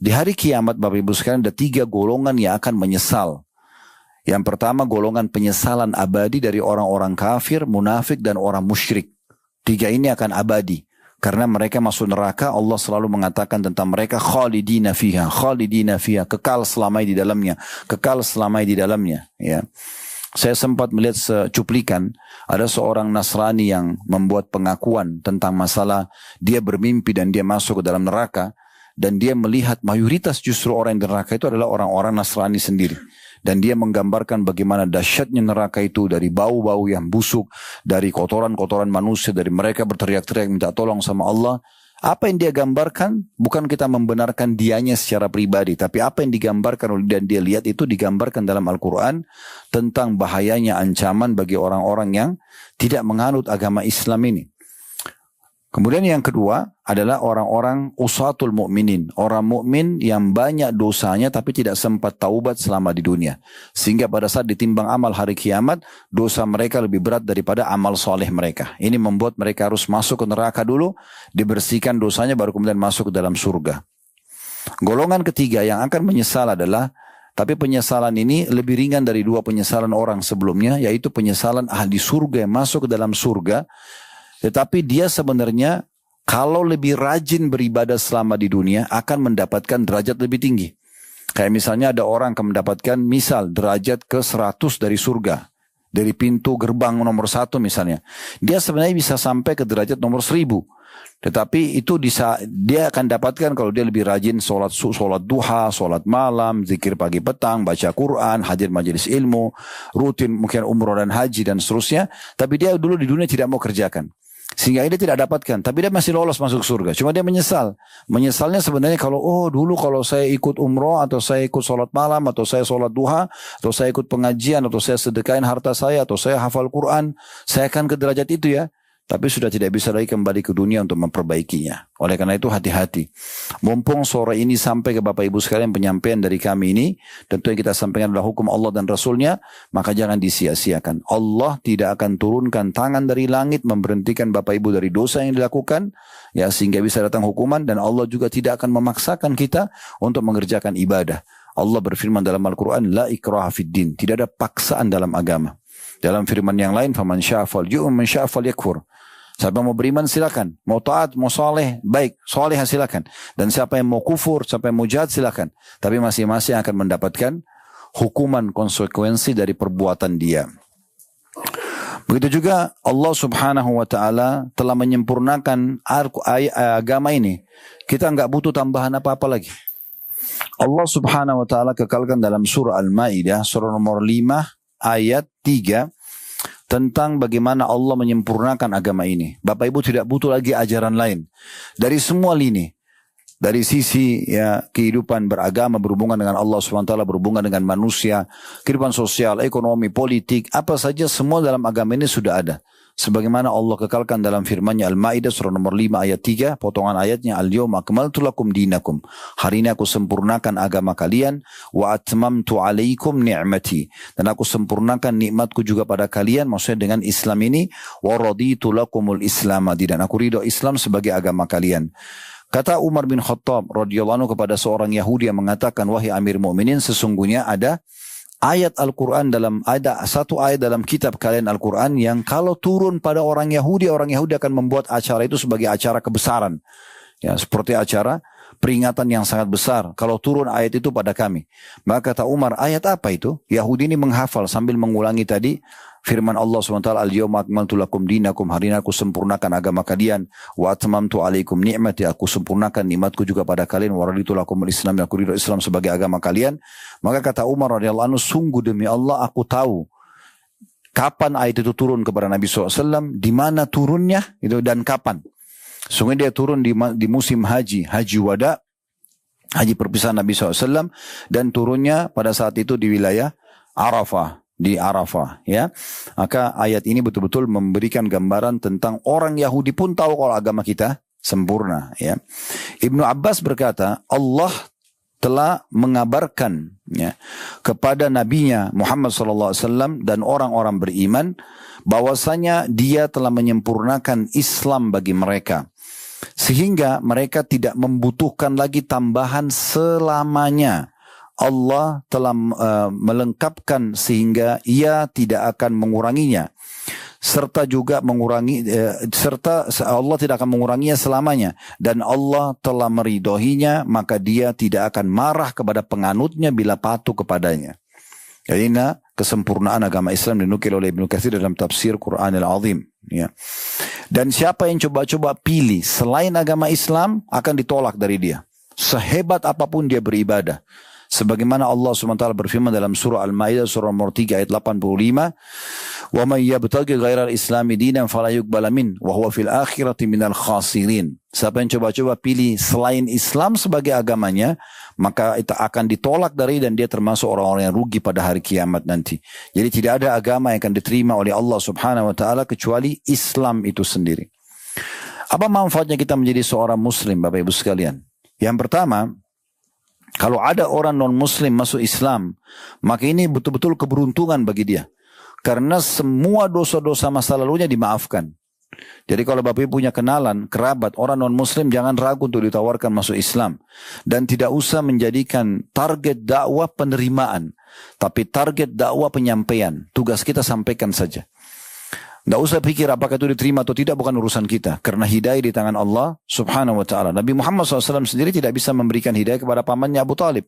Di hari kiamat Bapak Ibu sekalian ada 3 golongan yang akan menyesal. Yang pertama golongan penyesalan abadi dari orang-orang kafir, munafik dan orang musyrik. 3 ini akan abadi. Karena mereka masuk neraka, Allah selalu mengatakan tentang mereka khalidina fiha, kekal selamanya di dalamnya, kekal selamanya di dalamnya. Ya. Saya sempat melihat secuplikan, ada seorang Nasrani yang membuat pengakuan tentang masalah dia bermimpi dan dia masuk ke dalam neraka, dan dia melihat mayoritas justru orang yang di neraka itu adalah orang-orang Nasrani sendiri. Dan dia menggambarkan bagaimana dahsyatnya neraka itu dari bau-bau yang busuk, dari kotoran-kotoran manusia, dari mereka berteriak-teriak minta tolong sama Allah. Apa yang dia gambarkan bukan kita membenarkan dianya secara pribadi, tapi apa yang digambarkan dan dia lihat itu digambarkan dalam Al-Quran tentang bahayanya ancaman bagi orang-orang yang tidak menganut agama Islam ini. Kemudian yang kedua adalah orang-orang usatul mu'minin. Orang mukmin yang banyak dosanya tapi tidak sempat taubat selama di dunia. Sehingga pada saat ditimbang amal hari kiamat, dosa mereka lebih berat daripada amal soleh mereka. Ini membuat mereka harus masuk ke neraka dulu, dibersihkan dosanya baru kemudian masuk ke dalam surga. Golongan ketiga yang akan menyesal adalah, tapi penyesalan ini lebih ringan dari 2 penyesalan orang sebelumnya, yaitu penyesalan ahli surga yang masuk ke dalam surga. Tetapi dia sebenarnya kalau lebih rajin beribadah selama di dunia akan mendapatkan derajat lebih tinggi. Kayak misalnya ada orang akan mendapatkan misal derajat ke 100 dari surga. Dari pintu gerbang nomor 1 misalnya. Dia sebenarnya bisa sampai ke derajat nomor 1000. Tetapi itu dia akan dapatkan kalau dia lebih rajin sholat duha, sholat malam, zikir pagi petang, baca Quran, hadir majelis ilmu, rutin mungkin umroh dan haji dan seterusnya. Tapi dia dulu di dunia tidak mau kerjakan. Sehingga dia tidak dapatkan, tapi dia masih lolos masuk surga. Cuma dia menyesal. Menyesalnya sebenarnya dulu kalau saya ikut umroh, atau saya ikut sholat malam, atau saya sholat duha, atau saya ikut pengajian, atau saya sedekahin harta saya, atau saya hafal Quran, saya akan ke derajat itu ya. Tapi sudah tidak bisa lagi kembali ke dunia untuk memperbaikinya. Oleh karena itu hati-hati. Mumpung sore ini sampai ke Bapak Ibu sekalian penyampaian dari kami ini, tentu yang kita sampaikan adalah hukum Allah dan Rasulnya, maka jangan disia-siakan. Allah tidak akan turunkan tangan dari langit memberhentikan Bapak Ibu dari dosa yang dilakukan, ya sehingga bisa datang hukuman, dan Allah juga tidak akan memaksakan kita untuk mengerjakan ibadah. Allah berfirman dalam Al-Quran, la ikraha fid din, tidak ada paksaan dalam agama. Dalam firman yang lain, faman syaa falyu'min man syaa falyakfur. Siapa mau beriman silakan, mau taat, mau soleh, baik, soleh silakan. Dan siapa yang mau kufur, siapa yang mau jahat silakan. Tapi masing-masing akan mendapatkan hukuman konsekuensi dari perbuatan dia. Begitu juga Allah subhanahu wa ta'ala telah menyempurnakan agama ini. Kita nggak butuh tambahan apa-apa lagi. Allah subhanahu wa ta'ala kekalkan dalam surah Al-Ma'idah, surah nomor 5 ayat 3. Tentang bagaimana Allah menyempurnakan agama ini. Bapak Ibu tidak butuh lagi ajaran lain. Dari semua lini. Dari sisi ya kehidupan beragama, berhubungan dengan Allah SWT, berhubungan dengan manusia, kehidupan sosial, ekonomi, politik, apa saja semua dalam agama ini sudah ada. Sebagaimana Allah kekalkan dalam firman-Nya Al-Maidah surah nomor 5 ayat 3, potongan ayatnya Al-Yawma akmaltu lakum dinakum. Hari ini aku sempurnakan agama kalian, wa atmamtu alaikum ni'mati. Dan aku sempurnakan nikmatku juga pada kalian, maksudnya dengan Islam ini, wa raditu lakumul Islam, dan aku ridho Islam sebagai agama kalian. Kata Umar bin Khattab radhiyallahu anhu kepada seorang Yahudi yang mengatakan, wahai Amir Mu'minin, sesungguhnya ada satu ayat dalam kitab kalian Al-Quran yang kalau turun pada orang Yahudi akan membuat acara itu sebagai acara kebesaran. Ya, seperti acara peringatan yang sangat besar. Kalau turun ayat itu pada kami. Maka kata Umar, ayat apa itu? Yahudi ini menghafal sambil mengulangi tadi firman Allah SWT, Al-Yawma akmaltu lakum dinakum, hari ini aku sempurnakan agama kalian, wa atmamtu alaikum ni'mati, aku sempurnakan nikmatku juga pada kalian, wa raditu lakumul Islam, aku ridho Islam sebagai agama kalian. Maka kata Umar radhiyallahu anhu, sungguh demi Allah aku tahu kapan ayat itu turun kepada Nabi SAW, di mana turunnya itu dan kapan. Sungguh dia turun di musim haji wada, haji perpisahan Nabi SAW, dan turunnya pada saat itu di wilayah Arafah. Di Arafah, ya. Maka ayat ini betul-betul memberikan gambaran tentang orang Yahudi pun tahu kalau agama kita sempurna, ya. Ibnu Abbas berkata, Allah telah mengabarkan ya, kepada nabinya Muhammad SAW dan orang-orang beriman bahwasanya dia telah menyempurnakan Islam bagi mereka. Sehingga mereka tidak membutuhkan lagi tambahan selamanya. Allah telah melengkapkan sehingga ia tidak akan menguranginya. Serta juga serta Allah tidak akan menguranginya selamanya, dan Allah telah meridhoinya, maka dia tidak akan marah kepada penganutnya bila patuh kepadanya. Jadi ini kesempurnaan agama Islam dinukil oleh Ibnu Katsir dalam tafsir Quranil Azim, ya. Dan siapa yang coba-coba pilih selain agama Islam akan ditolak dari dia, sehebat apapun dia beribadah. Sebagaimana Allah SWT berfirman dalam surah Al-Maidah surah nomor 3 ayat 85, "Wa may yabtaghi ghairal islami dinan fala yuqbala min wa huwa fil akhirati minal khasirin." Siapa yang coba-coba pilih selain Islam sebagai agamanya, maka itu akan ditolak dari, dan dia termasuk orang-orang yang rugi pada hari kiamat nanti. Jadi tidak ada agama yang akan diterima oleh Allah Subhanahu wa taala kecuali Islam itu sendiri. Apa manfaatnya kita menjadi seorang muslim, Bapak Ibu sekalian? Yang pertama, kalau ada orang non-muslim masuk Islam, maka ini betul-betul keberuntungan bagi dia. Karena semua dosa-dosa masa lalunya dimaafkan. Jadi kalau Bapak Ibu punya kenalan, kerabat, orang non-muslim, jangan ragu untuk ditawarkan masuk Islam. Dan tidak usah menjadikan target dakwah penerimaan, tapi target dakwah penyampaian. Tugas kita sampaikan saja. Tidak usah pikir apakah itu diterima atau tidak, bukan urusan kita. Karena hidayah di tangan Allah Subhanahu wa ta'ala. Nabi Muhammad SAW sendiri tidak bisa memberikan hidayah kepada pamannya Abu Talib.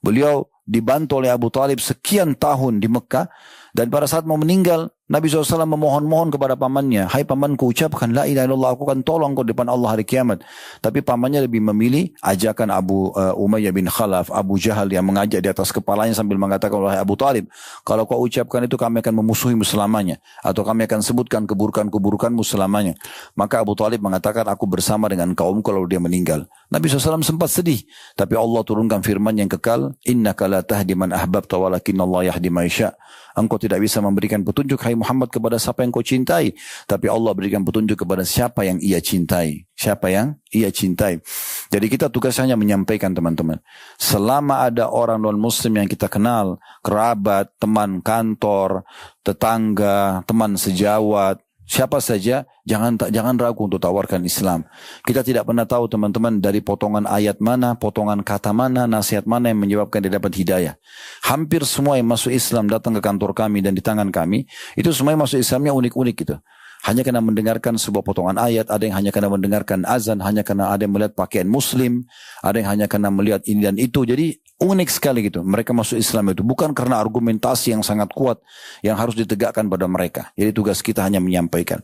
Beliau dibantu oleh Abu Talib sekian tahun di Mekah. Dan pada saat mau meninggal, Nabi SAW memohon-mohon kepada pamannya, "Hai pamanku, ucapkan la ilaha illallah, aku akan tolong kau di depan Allah hari kiamat." Tapi pamannya lebih memilih ajakan Abu Umayyah bin Khalaf, Abu Jahal yang mengajak di atas kepalanya sambil mengatakan, "Wahai Abu Talib, kalau kau ucapkan itu kami akan memusuhimu selamanya, atau kami akan sebutkan keburukan-keburukanmu selamanya." Maka Abu Talib mengatakan, "Aku bersama dengan kaumku kalau dia meninggal." Nabi SAW sempat sedih, tapi Allah turunkan firman yang kekal, "Innaka la tahdi man ahbabta walakinnallaha yahdi man yasha." Engkau tidak bisa memberikan petunjuk, hai Muhammad, kepada siapa yang kau cintai, tapi Allah berikan petunjuk kepada siapa yang ia cintai. Siapa yang ia cintai. Jadi kita tugasnya hanya menyampaikan, teman-teman. Selama ada orang non-muslim yang kita kenal, kerabat, teman kantor, tetangga, teman sejawat, siapa saja, jangan ragu untuk tawarkan Islam. Kita tidak pernah tahu, teman-teman, dari potongan ayat mana, potongan kata mana, nasihat mana yang menyebabkan dia dapat hidayah. Hampir semua yang masuk Islam datang ke kantor kami dan di tangan kami, itu semuanya masuk Islamnya unik-unik gitu. Hanya karena mendengarkan sebuah potongan ayat, ada yang hanya karena mendengarkan azan, hanya karena ada yang melihat pakaian muslim, ada yang hanya karena melihat ini dan itu. Jadi unik sekali gitu. Mereka masuk Islam itu bukan karena argumentasi yang sangat kuat yang harus ditegakkan pada mereka. Jadi tugas kita hanya menyampaikan.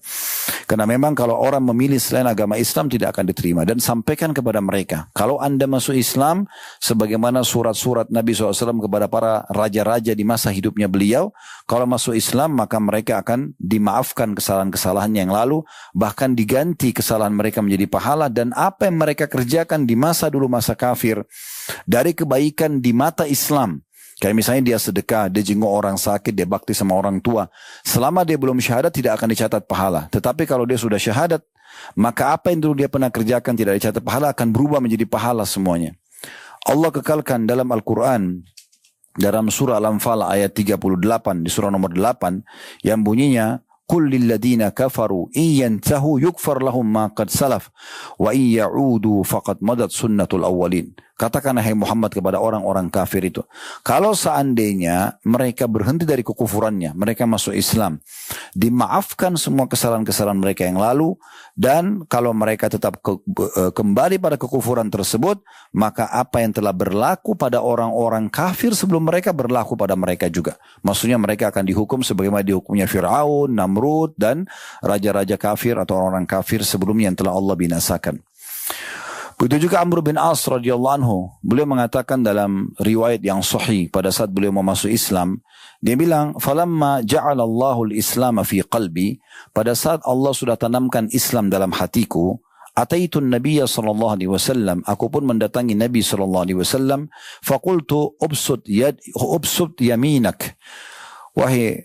Karena memang kalau orang memilih selain agama Islam tidak akan diterima. Dan sampaikan kepada mereka, kalau anda masuk Islam, sebagaimana surat-surat Nabi SAW kepada para raja-raja di masa hidupnya beliau, kalau masuk Islam maka mereka akan dimaafkan kesalahan-kesalahan yang lalu, bahkan diganti kesalahan mereka menjadi pahala, dan apa yang mereka kerjakan di masa dulu, masa kafir, dari kebaikan di mata Islam. Kayak misalnya dia sedekah, dia jenguk orang sakit, dia bakti sama orang tua. Selama dia belum syahadat tidak akan dicatat pahala. Tetapi kalau dia sudah syahadat, maka apa yang dulu dia pernah kerjakan tidak dicatat pahala akan berubah menjadi pahala semuanya. Allah kekalkan dalam Al-Quran, dalam surah Al-Anfal ayat 38, di surah nomor 8, yang bunyinya, "Qul lilladina kafaru iyantahu yukfar lahum ma qad salaf wa iya'udu faqad madat sunnatul awwalin." Katakan, hai Muhammad, kepada orang-orang kafir itu, kalau seandainya mereka berhenti dari kekufurannya, mereka masuk Islam, dimaafkan semua kesalahan-kesalahan mereka yang lalu, dan kalau mereka tetap kembali pada kekufuran tersebut, maka apa yang telah berlaku pada orang-orang kafir sebelum mereka berlaku pada mereka juga. Maksudnya mereka akan dihukum sebagaimana dihukumnya Fir'aun, Namrud, dan raja-raja kafir atau orang-orang kafir sebelumnya yang telah Allah binasakan. Begitu juga Amr bin As radhiyallahu anhu, beliau mengatakan dalam riwayat yang sahih pada saat beliau mau masuk Islam, dia bilang, "Falamma ja'alallahu al-Islam fi qalbi," pada saat Allah sudah tanamkan Islam dalam hatiku, "Ataitun Nabiyya sallallahu alaihi wasallam," aku pun mendatangi Nabi sallallahu alaihi wasallam, "Faqultu ubsut yaminak." Wahai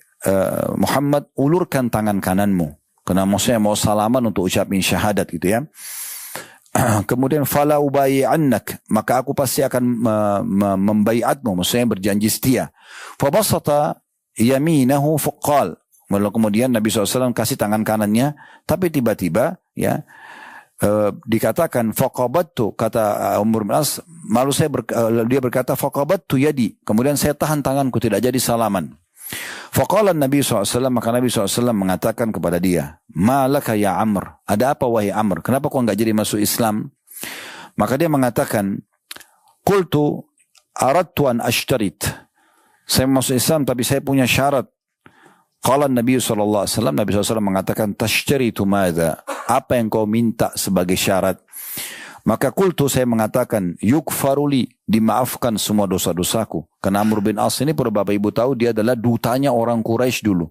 Muhammad, ulurkan tangan kananmu. Karena maksudnya mau salaman untuk ucapin syahadat gitu ya. Kemudian fala ubayi'annak, maka aku pasti akan membaiatmu, maksudnya berjanji setia. Fabasata yaminahu faqal, lalu kemudian Nabi SAW kasih tangan kanannya, tapi tiba-tiba ya dikatakan faqabattu, kata Amr bin As, dia berkata faqabattu yadi, kemudian saya tahan tanganku tidak jadi salaman. Faqala Nabi SAW, maka Nabi SAW mengatakan kepada dia, malaka ya Amr, ada apa wahai Amr, kenapa kau enggak jadi masuk Islam? Maka dia mengatakan, qultu aradtu an ashtarit, saya masuk Islam tapi saya punya syarat. Qala Nabi SAW, Nabi SAW mengatakan, tashtaritu madza, apa yang kau minta sebagai syarat? Maka qultu, saya mengatakan, yukfaruli, dimaafkan semua dosa-dosaku. Karena Amr bin As ini, perlu Bapak Ibu tahu, dia adalah dutanya orang Quraisy dulu.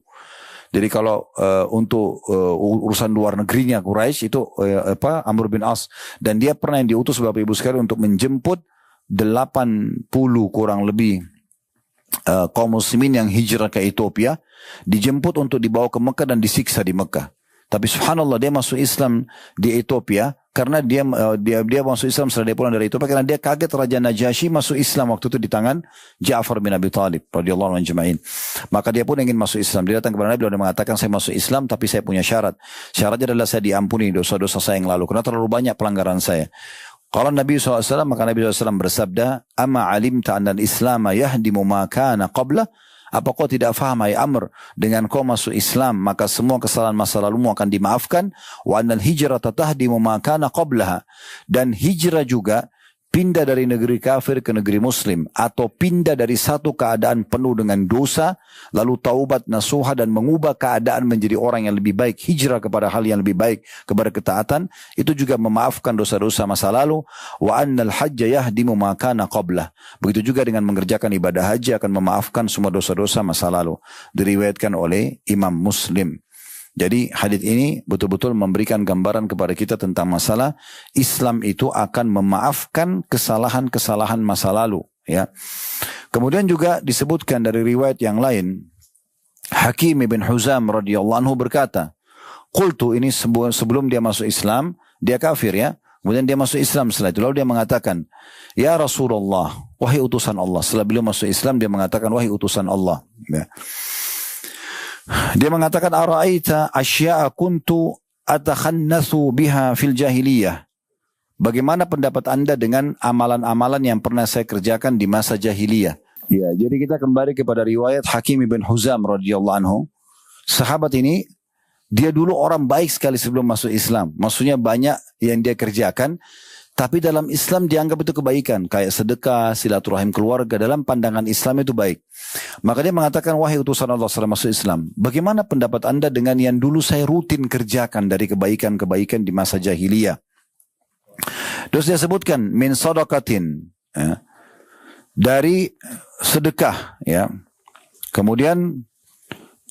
Jadi kalau untuk urusan luar negerinya Quraisy itu Amr bin As, dan dia pernah yang diutus Bapak Ibu sekalian untuk menjemput 80 kurang lebih kaum muslimin yang hijrah ke Ethiopia, dijemput untuk dibawa ke Mekah dan disiksa di Mekah. Tapi subhanallah, dia masuk Islam di Ethiopia karena dia masuk Islam setelah dia pulang dari Ethiopia, karena dia kaget Raja Najasyi masuk Islam waktu itu di tangan Ja'far bin Abi Thalib radhiyallahu anhu ajma'in. Maka dia pun ingin masuk Islam. Dia datang kepada Nabi dan mengatakan, saya masuk Islam tapi saya punya syarat. Syaratnya adalah saya diampuni dosa-dosa saya yang lalu karena terlalu banyak pelanggaran saya. Kalau Nabi SAW, maka Nabi SAW bersabda, ama alimta anna al-Islam yahdimu ma kana qabla. Apa kau tidak faham, hai Amr, dengan kau masuk Islam maka semua kesalahan masa lalumu akan dimaafkan. Wa annal hijrata tahdimu ma kana qablaha, dan hijrah juga pindah dari negeri kafir ke negeri muslim, atau pindah dari satu keadaan penuh dengan dosa lalu taubat nasuha dan mengubah keadaan menjadi orang yang lebih baik, hijrah kepada hal yang lebih baik, kepada ketaatan, itu juga memaafkan dosa-dosa masa lalu. Wa annal hajja yahdimu ma kana qablah, begitu juga dengan mengerjakan ibadah haji akan memaafkan semua dosa-dosa masa lalu. Diriwayatkan oleh Imam Muslim. Jadi hadits ini betul-betul memberikan gambaran kepada kita tentang masalah Islam itu akan memaafkan kesalahan-kesalahan masa lalu. Ya. Kemudian juga disebutkan dari riwayat yang lain, Hakim bin Huzam radhiyallahu anhu berkata, qultu, ini sebelum dia masuk Islam, dia kafir ya. Kemudian dia masuk Islam setelah itu. Lalu dia mengatakan, ya Rasulullah, wahai utusan Allah. Setelah beliau masuk Islam, dia mengatakan, wahai utusan Allah. Ya. Dia mengatakan, ara'aita asya'a kuntu atakhannathu biha fil jahiliyah. Bagaimana pendapat Anda dengan amalan-amalan yang pernah saya kerjakan di masa jahiliyah? Ya, jadi kita kembali kepada riwayat Hakim bin Huzam radhiyallahu anhu. Sahabat ini, dia dulu orang baik sekali sebelum masuk Islam. Maksudnya banyak yang dia kerjakan, tapi dalam Islam dianggap itu kebaikan. Kayak sedekah, silaturahim keluarga, dalam pandangan Islam itu baik. Maka dia mengatakan, wahai utusan Allah setelah masuk Islam, bagaimana pendapat Anda dengan yang dulu saya rutin kerjakan dari kebaikan-kebaikan di masa jahiliyah? Terus dia sebutkan, min sadaqatin, ya, dari sedekah, ya. Kemudian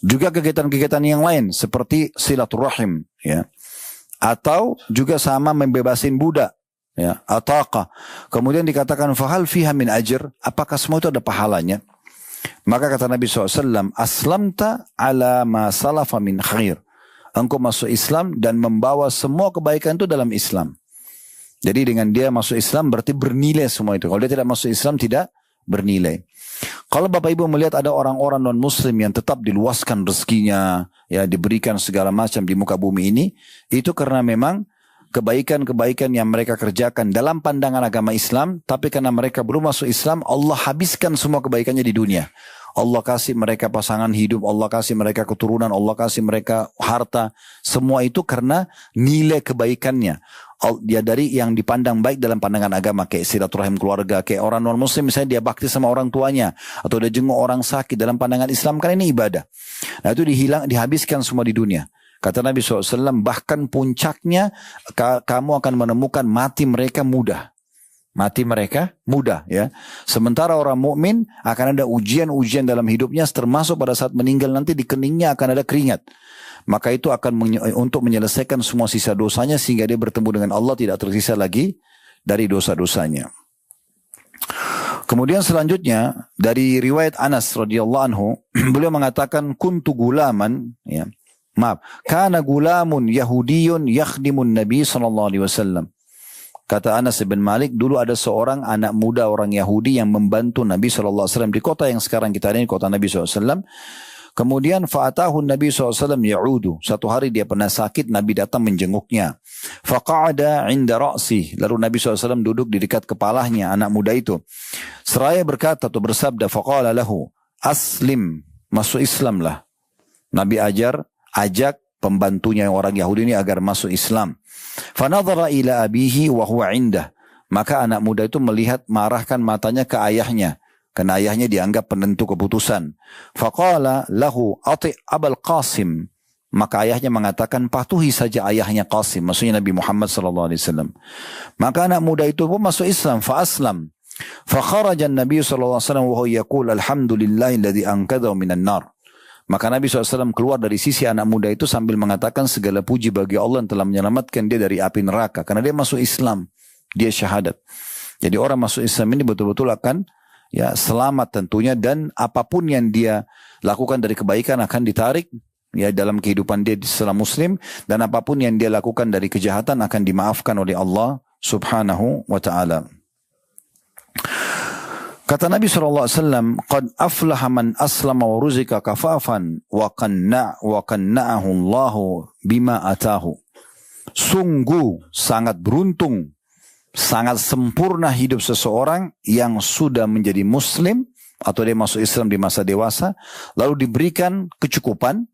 juga kegiatan-kegiatan yang lain seperti silaturahim, ya, atau juga sama membebasin budak, ya, ataqa. Kemudian dikatakan, fahal fiha min ajr, apakah semua itu ada pahalanya? Maka kata Nabi SAW, aslamta ala ma salafa min khair. Engkau masuk Islam dan membawa semua kebaikan itu dalam Islam. Jadi dengan dia masuk Islam berarti bernilai semua itu. Kalau dia tidak masuk Islam tidak bernilai. Kalau Bapak Ibu melihat ada orang-orang non-muslim yang tetap diluaskan rezekinya, ya, diberikan segala macam di muka bumi ini, itu karena memang kebaikan-kebaikan yang mereka kerjakan dalam pandangan agama Islam, tapi karena mereka belum masuk Islam, Allah habiskan semua kebaikannya di dunia. Allah kasih mereka pasangan hidup, Allah kasih mereka keturunan, Allah kasih mereka harta. Semua itu karena nilai kebaikannya. Dia dari yang dipandang baik dalam pandangan agama, kayak silaturahim keluarga, kayak orang non-muslim misalnya dia bakti sama orang tuanya, atau dia jenguk orang sakit, dalam pandangan Islam kan ini ibadah. Nah itu dihabiskan semua di dunia. Kata Nabi SAW, bahkan puncaknya kamu akan menemukan mati mereka mudah. Mati mereka mudah, ya. Sementara orang mukmin akan ada ujian-ujian dalam hidupnya, termasuk pada saat meninggal nanti di keningnya akan ada keringat. Maka itu akan untuk menyelesaikan semua sisa dosanya sehingga dia bertemu dengan Allah tidak tersisa lagi dari dosa-dosanya. Kemudian selanjutnya dari riwayat Anas radhiyallahu anhu, beliau mengatakan kuntu gulaman, ya. Kana gulamun Yahudiyun yakhdimun Nabi sallallahu alaihi wasallam. Kata Anas bin Malik, dulu ada seorang anak muda orang Yahudi yang membantu Nabi SAW di kota yang sekarang kita ada, kota Nabi SAW. Kemudian fa'atahu Nabi SAW ya'udu. Satu hari dia pernah sakit, Nabi datang menjenguknya. Faqa'ada 'inda ra'si. Lalu Nabi SAW duduk di dekat kepalanya, anak muda itu. Seraya berkata atau bersabda, faqala lahu, aslim, masuk Islamlah. Nabi ajak pembantunya orang Yahudi ini agar masuk Islam. Fanadhara ila abihi wa huwa 'indah. Maka anak muda itu melihat, marahkan matanya ke ayahnya. Karena ayahnya dianggap penentu keputusan. Faqala lahu ati' Abul Qasim. Maka ayahnya mengatakan, patuhi saja ayahnya Qasim. Maksudnya Nabi Muhammad SAW. Maka anak muda itu pun masuk Islam. Fa'aslam. Fakharajan Nabi SAW wa huwa yaqul alhamdulillahilladzi anqadhahu minan nar. Maka Nabi SAW keluar dari sisi anak muda itu sambil mengatakan segala puji bagi Allah yang telah menyelamatkan dia dari api neraka. Karena dia masuk Islam. Dia syahadat. Jadi orang masuk Islam ini betul-betul akan selamat tentunya, dan apapun yang dia lakukan dari kebaikan akan ditarik dalam kehidupan dia setelah muslim, dan apapun yang dia lakukan dari kejahatan akan dimaafkan oleh Allah Subhanahu wa taala. Kata Nabi SAW, qad aflaha man aslama wa ruzika kafafan wa qanna'ahu Allahu bima atahu. Sungguh sangat beruntung, sangat sempurna hidup seseorang yang sudah menjadi muslim atau dia masuk Islam di masa dewasa, lalu diberikan kecukupan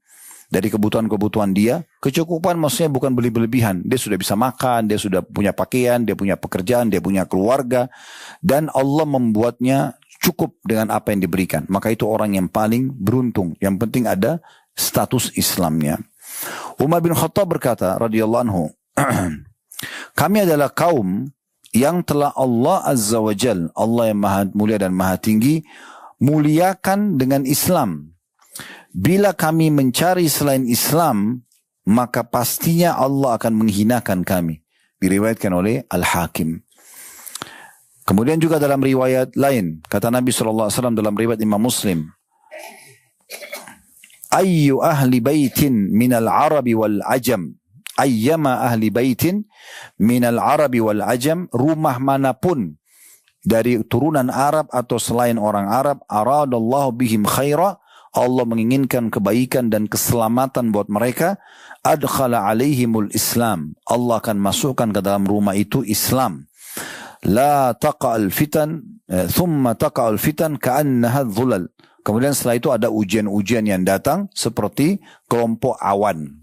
dari kebutuhan-kebutuhan dia. Kecukupan maksudnya bukan berlebihan. Dia sudah bisa makan, dia sudah punya pakaian, dia punya pekerjaan, dia punya keluarga, dan Allah membuatnya cukup dengan apa yang diberikan. Maka itu orang yang paling beruntung. Yang penting ada status Islamnya. Umar bin Khattab berkata radhiyallahu anhu, kami adalah kaum yang telah Allah Azza wa Jal, Allah yang maha mulia dan maha tinggi, muliakan dengan Islam. Bila kami mencari selain Islam, maka pastinya Allah akan menghinakan kami. Diriwayatkan oleh Al-Hakim. Kemudian juga dalam riwayat lain, kata Nabi SAW dalam riwayat Imam Muslim, ayyu ahli baitin minal arabi wal ajam, ayyama ahli baitin minal arabi wal ajam, rumah manapun dari turunan Arab atau selain orang Arab, aradallahu bihim khaira, Allah menginginkan kebaikan dan keselamatan buat mereka, adkhala alaihimul Islam, Allah akan masukkan ke dalam rumah itu Islam. La taqa'al fitan, thumma taqa'al fitan ka'annaha dhulal. Kemudian setelah itu ada ujian-ujian yang datang seperti kelompok awan.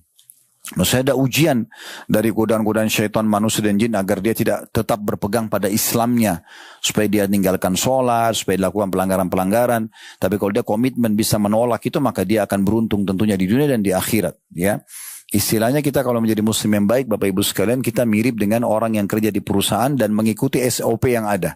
Maksudnya ada ujian dari godaan-godaan syaitan manusia dan jin agar dia tidak tetap berpegang pada Islamnya. Supaya dia tinggalkan sholat, supaya dilakukan pelanggaran-pelanggaran. Tapi kalau dia komitmen bisa menolak itu, maka dia akan beruntung tentunya di dunia dan di akhirat. Ya. Istilahnya kita kalau menjadi muslim yang baik, Bapak Ibu sekalian, kita mirip dengan orang yang kerja di perusahaan dan mengikuti SOP yang ada.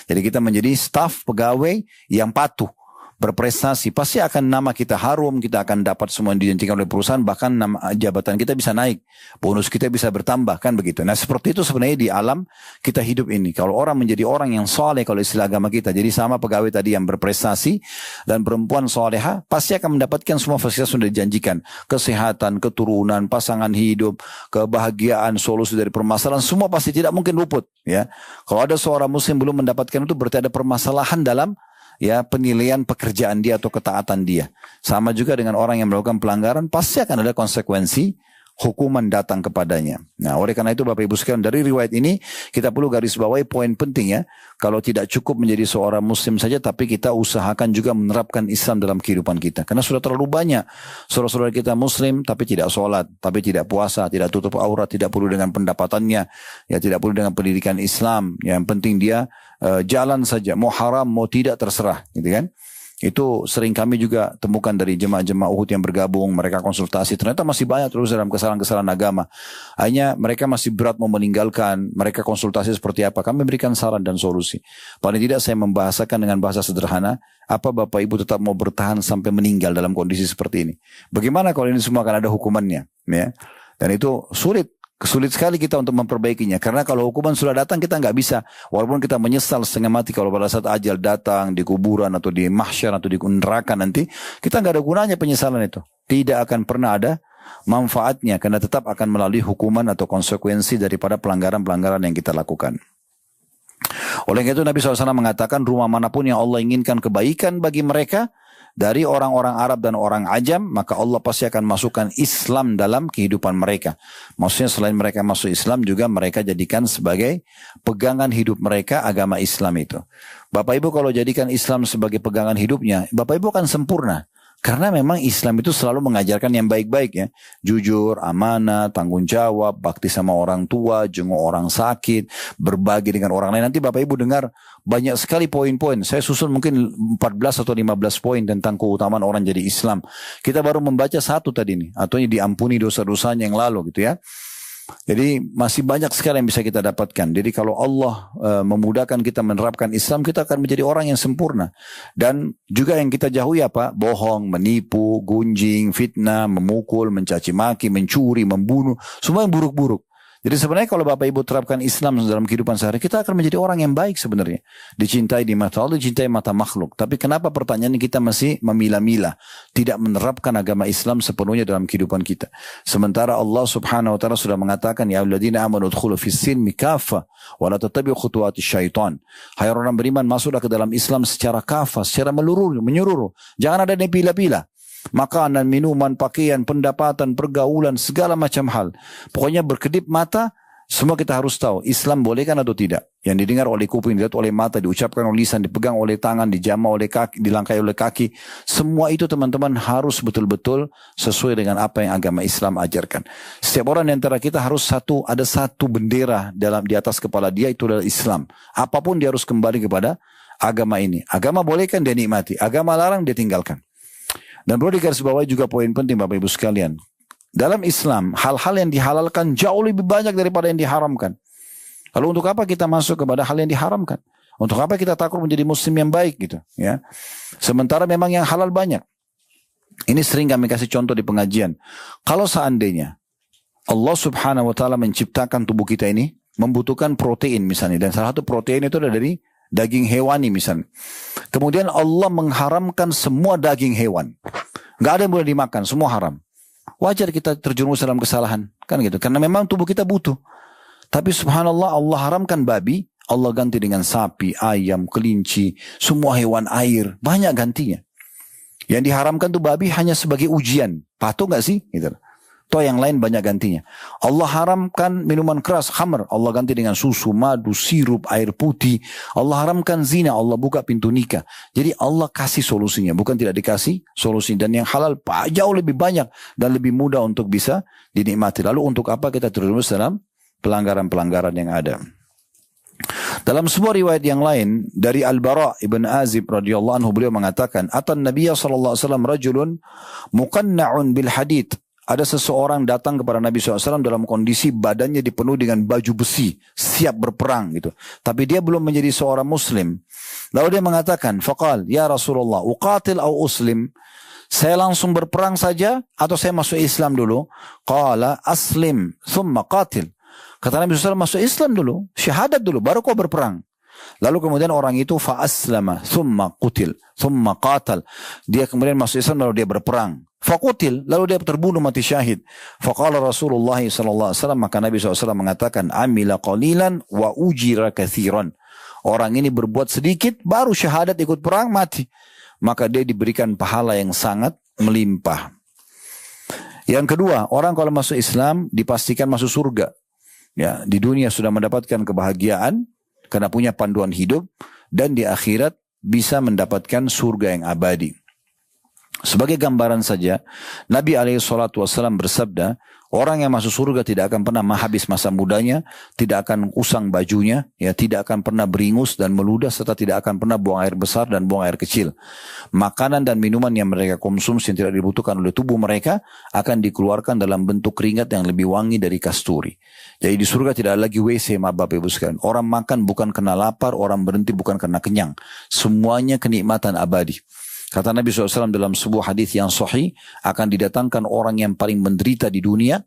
Jadi kita menjadi staf pegawai yang patuh, berprestasi, pasti akan nama kita harum, kita akan dapat semua yang dijanjikan oleh perusahaan, bahkan nama jabatan kita bisa naik, bonus kita bisa bertambah, kan begitu. Nah seperti itu sebenarnya di alam kita hidup ini. Kalau orang menjadi orang yang soleh, kalau istilah agama kita, jadi sama pegawai tadi yang berprestasi dan perempuan soleha, pasti akan mendapatkan semua fasilitas sudah dijanjikan, kesehatan, keturunan, pasangan hidup, kebahagiaan, solusi dari permasalahan, semua pasti tidak mungkin luput. Ya, kalau ada seorang muslim belum mendapatkan itu, berarti ada permasalahan dalam penilaian pekerjaan dia atau ketaatan dia. Sama juga dengan orang yang melakukan pelanggaran, pasti akan ada konsekuensi, hukuman datang kepadanya. Nah, oleh karena itu Bapak Ibu sekalian, dari riwayat ini kita perlu garis bawahi poin penting ya. Kalau tidak cukup menjadi seorang muslim saja, tapi kita usahakan juga menerapkan Islam dalam kehidupan kita. Karena sudah terlalu banyak saudara-saudara kita muslim tapi tidak sholat, tapi tidak puasa, tidak tutup aurat, tidak perlu dengan pendapatannya, ya tidak perlu dengan pendidikan Islam. Yang penting dia jalan saja, mau haram mau tidak terserah, gitu kan? Itu sering kami juga temukan dari jemaah-jemaah Uhud yang bergabung, mereka konsultasi, ternyata masih banyak terus dalam kesalahan-kesalahan agama. Hanya mereka masih berat mau meninggalkan, mereka konsultasi seperti apa, kami berikan saran dan solusi. Paling tidak saya membahasakan dengan bahasa sederhana, apa Bapak Ibu tetap mau bertahan sampai meninggal dalam kondisi seperti ini? Bagaimana kalau ini semua akan ada hukumannya? Ya? Dan itu sulit sekali kita untuk memperbaikinya. Karena kalau hukuman sudah datang, kita nggak bisa. Walaupun kita menyesal setengah mati kalau pada saat ajal datang di kuburan atau di mahsyar atau di neraka nanti, kita nggak ada gunanya penyesalan itu. Tidak akan pernah ada manfaatnya, karena tetap akan melalui hukuman atau konsekuensi daripada pelanggaran-pelanggaran yang kita lakukan. Oleh itu Nabi SAW mengatakan, rumah manapun yang Allah inginkan kebaikan bagi mereka, dari orang-orang Arab dan orang Ajam, maka Allah pasti akan masukkan Islam dalam kehidupan mereka. Maksudnya selain mereka masuk Islam juga mereka jadikan sebagai pegangan hidup mereka agama Islam itu. Bapak Ibu kalau jadikan Islam sebagai pegangan hidupnya, Bapak Ibu akan sempurna. Karena memang Islam itu selalu mengajarkan yang baik-baik ya. Jujur, amanah, tanggung jawab, bakti sama orang tua, jenguk orang sakit, berbagi dengan orang lain. Nanti Bapak Ibu dengar banyak sekali poin-poin. Saya susun mungkin 14 atau 15 poin tentang keutamaan orang jadi Islam. Kita baru membaca satu tadi nih. Atau diampuni dosa-dosanya yang lalu gitu ya. Jadi masih banyak sekali yang bisa kita dapatkan. Jadi kalau Allah memudahkan kita menerapkan Islam, kita akan menjadi orang yang sempurna. Dan juga yang kita jauhi apa? Bohong, menipu, gunjing, fitnah, memukul, mencaci maki, mencuri, membunuh. Semua yang buruk-buruk. Jadi sebenarnya kalau Bapak Ibu terapkan Islam dalam kehidupan sehari, kita akan menjadi orang yang baik sebenarnya. Dicintai di mata Allah, dicintai mata makhluk. Tapi kenapa pertanyaan kita masih memilah-milah, tidak menerapkan agama Islam sepenuhnya dalam kehidupan kita. Sementara Allah Subhanahu wa taala sudah mengatakan, ya ayyuhalladzina amanu udkhulu fis-silmi kaffah wa la tattabi'u khutuwatis syaitan. Hai orang beriman, masuklah ke dalam Islam secara kafah, secara menyeluruh. Jangan ada yang pilih-pilih. Makanan, minuman, pakaian, pendapatan, pergaulan, segala macam hal. Pokoknya berkedip mata, semua kita harus tahu. Islam boleh kan atau tidak? Yang didengar oleh kuping, dilihat oleh mata, diucapkan oleh lisan, dipegang oleh tangan, dijamah oleh kaki, dilangkai oleh kaki. Semua itu teman-teman harus betul-betul sesuai dengan apa yang agama Islam ajarkan. Setiap orang di antara kita harus ada satu bendera di atas kepala dia, itu adalah Islam. Apapun dia harus kembali kepada agama ini. Agama boleh kan dia nikmati, agama larang dia tinggalkan. Dan perlu digarisbawahi juga poin penting Bapak Ibu sekalian. Dalam Islam, hal-hal yang dihalalkan jauh lebih banyak daripada yang diharamkan. Lalu untuk apa kita masuk kepada hal yang diharamkan? Untuk apa kita takut menjadi muslim yang baik gitu? Ya. Sementara memang yang halal banyak. Ini sering kami kasih contoh di pengajian. Kalau seandainya Allah Subhanahu wa taala menciptakan tubuh kita ini membutuhkan protein misalnya. Dan salah satu protein itu adalah dari daging hewani misalnya. Kemudian Allah mengharamkan semua daging hewan. Gak ada yang boleh dimakan, semua haram. Wajar kita terjerumus dalam kesalahan. Kan gitu. Karena memang tubuh kita butuh. Tapi subhanallah Allah haramkan babi. Allah ganti dengan sapi, ayam, kelinci. Semua hewan air. Banyak gantinya. Yang diharamkan tuh babi hanya sebagai ujian. Patuh gak sih? Gitu. Toh yang lain banyak gantinya. Allah haramkan minuman keras, khamr. Allah ganti dengan susu, madu, sirup, air putih. Allah haramkan zina. Allah buka pintu nikah. Jadi Allah kasih solusinya. Bukan tidak dikasih solusi. Dan yang halal jauh lebih banyak. Dan lebih mudah untuk bisa dinikmati. Lalu untuk apa kita terus dalam pelanggaran-pelanggaran yang ada. Dalam sebuah riwayat yang lain dari Al-Bara' ibn Azib radhiyallahu anhu, beliau mengatakan, "Atan Nabiya sallallahu alaihi wasallam rajulun muqanna'un bil hadid." Ada seseorang datang kepada Nabi SAW dalam kondisi badannya dipenuhi dengan baju besi, siap berperang gitu. Tapi dia belum menjadi seorang muslim. Lalu dia mengatakan, faqal, ya Rasulullah, uqatil au uslim. Saya langsung berperang saja atau saya masuk Islam dulu? Qala aslim, thumma qatil. Kata Nabi SAW, masuk Islam dulu, syahadat dulu, baru kau berperang. Lalu kemudian orang itu fa'aslama, thumma qutil, thumma qatal. Dia kemudian masuk Islam lalu dia berperang. Faqutil, lalu dia terbunuh mati syahid. Faqala Rasulullah SAW, maka Nabi SAW mengatakan, amila qalilan wa ujira kathiran. Orang ini berbuat sedikit, baru syahadat ikut perang, mati. Maka dia diberikan pahala yang sangat melimpah. Yang kedua, orang kalau masuk Islam dipastikan masuk surga. Ya, di dunia sudah mendapatkan kebahagiaan karena punya panduan hidup, dan di akhirat bisa mendapatkan surga yang abadi. Sebagai gambaran saja, Nabi SAW bersabda, orang yang masuk surga tidak akan pernah habis masa mudanya, tidak akan usang bajunya, ya, tidak akan pernah beringus dan meludah, serta tidak akan pernah buang air besar dan buang air kecil. Makanan dan minuman yang mereka konsumsi yang tidak dibutuhkan oleh tubuh mereka akan dikeluarkan dalam bentuk keringat yang lebih wangi dari kasturi. Jadi di surga tidak ada lagi WC, Bapak Ibu sekalian. Orang makan bukan karena lapar, orang berhenti bukan karena kenyang. Semuanya kenikmatan abadi. Kata Nabi SAW dalam sebuah hadis yang sahih, akan didatangkan orang yang paling menderita di dunia.